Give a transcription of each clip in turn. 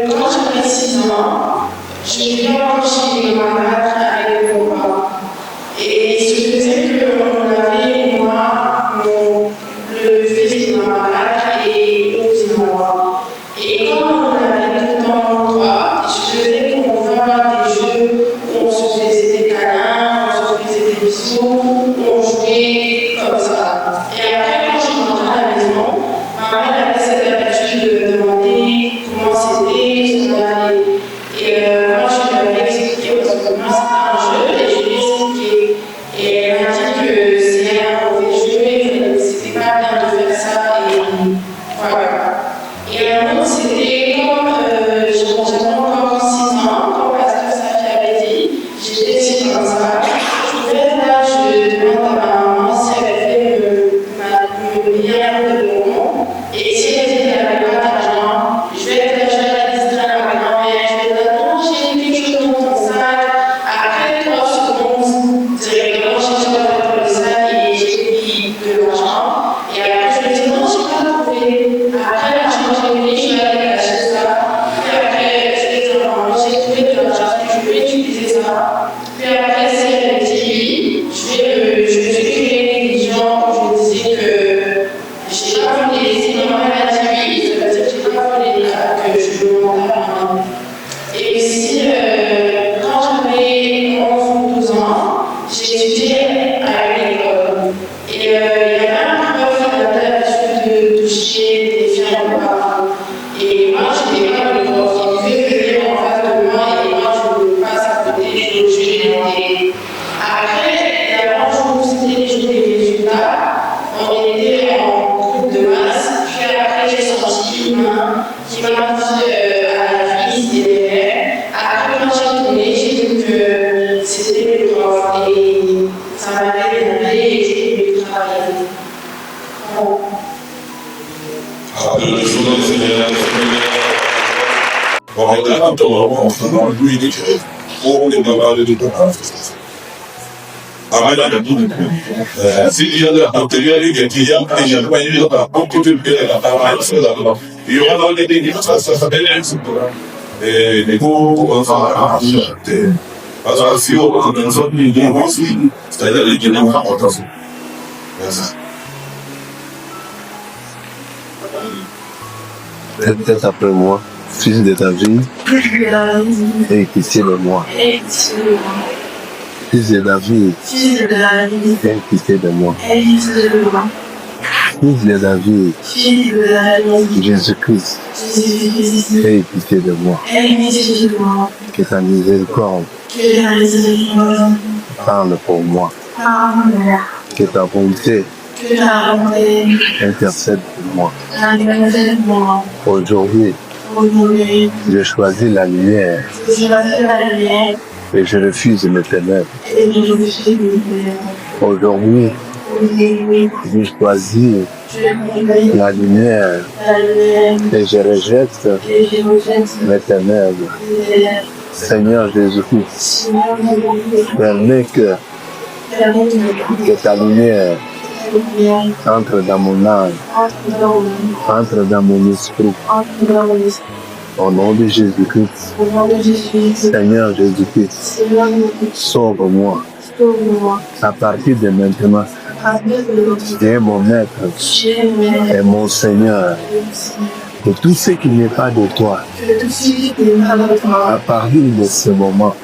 Quand j'avais 6 ans, je vivais chez ma mère avec mon papa. Et il se faisait qu'on avait, moi, le fils de ma mère et l'autre de moi. Et comme on avait tout le temps droit, je faisais qu'on faisait des jeux où on se faisait des câlins, on se faisait des bisous, on jouait comme ça. Et après, quand je rentrais à la maison, ma mère avait cette habitude de demander comment c'était, ce qu'on allait. Et moi, je lui avais expliqué parce que moi, c'était un jeu et je lui ai expliqué. Et elle m'a dit que c'est un mauvais jeu et que c'était pas bien de faire ça. Et voilà. Et un autre, c'était comme j'avais encore 6 ans, comme Pasteur Safi avait dit, j'étais aussi comme ça. Je pouvais là, je demande à ma maman si elle fait me lire de bonbons. Et si elle dit qu'elle n'avait pas d'argent, je vais la distraire à ma grand-mère. Je vais dire non, j'ai quelque chose dans ton sac. Après 3 secondes, directement, j'ai pas le sac et j'ai mis de l'argent. Et après, je lui dis non, j'ai pas trouvé. Après, l'argent, j'ai mis, je vais aller acheter ça. Puis après, je vais dire non, j'ai trouvé de l'argent, je vais utiliser ça. Puis après, si elle me dit oui, je me suis créé négligent où je disais que j'ai pas volé. Si ma mère a dit oui, ça veut dire que j'ai pas volé, que je demande à ma maman. Et aussi, quand j'avais 11 ou 12 ans, j'ai étudié à une école. Et il y avait un prof qui avait l'habitude de toucher des filles en bas. Et moi, je n'étais pas le prof. Il devait venir en face de moi et moi, je ne passe à côté, je lui demandais. Après, il y avait un jour où c'était les jours des résultats. On était en groupe de masse. Puis après, j'ai sorti une main qui m'a dit à la fille, c'était des verres. Après, quand j'ai tourné, j'ai vu que c'était le prof. Et ça m'avait énervé et j'ai dû travailler. Bon. Le jour de Seigneur, on regarde vraiment en faisant lui dit que on est dans le tout. Ah, là, si il y a de l'intérieur, il y a et j'ai pas eu beaucoup de il y aura dans les dégâts, ça s'appelle un et les coups, enfin, parce que si on a une zone de aussi, c'est-à-dire les guinées, on va en tasser. Peut-être après moi, fils de David, et pitié de moi. Fils de David, et pitié de moi. Fils de David, Jésus-Christ, et pitié de moi. Que ta miséricorde parle pour moi. Que ta bonté intercède pour moi. Aujourd'hui, je choisis la lumière et je refuse les ténèbres. Aujourd'hui, je choisis la lumière et je rejette les ténèbres. Seigneur Jésus-Christ, permets que ta lumière entre dans mon âme, entre dans mon esprit. Au nom de Jésus-Christ, Seigneur Jésus-Christ, sauve-moi. À partir de maintenant, tu es mon maître et mon Seigneur. Et tout ce qui n'est pas de toi, à partir de ce moment,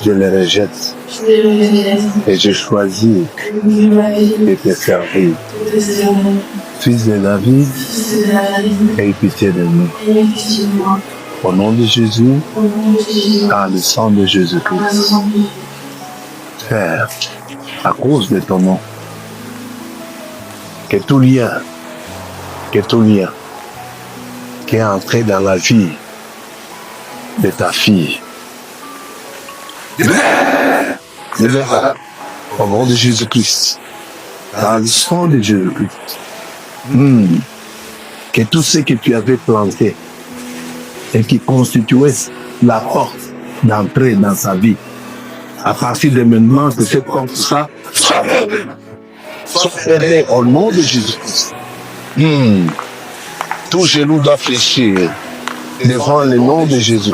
je le rejette et je choisis de te servir. Fils de David, aie pitié de nous. Au nom de Jésus, par le sang de Jésus-Christ. Père, à cause de ton nom, que tout lien qui est entré dans la vie de ta fille, au nom de Jésus-Christ, dans le sang de Jésus-Christ, que tout ce que tu avais planté et qui constituait la porte d'entrée dans sa vie, à partir de maintenant, que c'est comme ça, soit fermé au nom de Jésus-Christ. tout genou doit fléchir devant le nom de Jésus.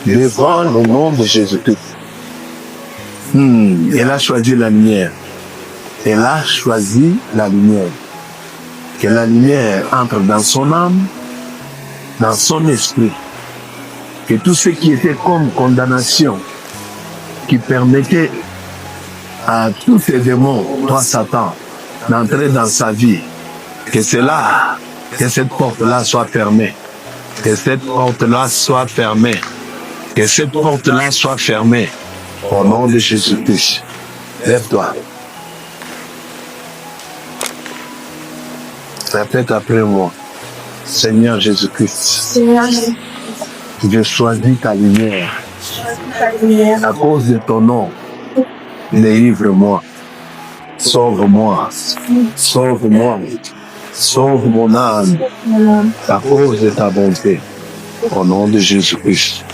Devant le nom de Jésus-Christ. Elle a choisi la lumière. Elle a choisi la lumière. Que la lumière entre dans son âme, dans son esprit. Que tout ce qui était comme condamnation, qui permettait à tous ces démons, toi Satan, d'entrer dans sa vie, que cette porte-là soit fermée. Que cette porte-là soit fermée. Que cette porte-là soit fermée. Au nom de Jésus-Christ. Lève-toi. Répète après moi. Seigneur Jésus-Christ. Je choisis ta lumière. À cause de ton nom, délivre-moi. Sauve-moi. Sauve-moi. Sauve mon âme. À cause de ta bonté. Au nom de Jésus-Christ.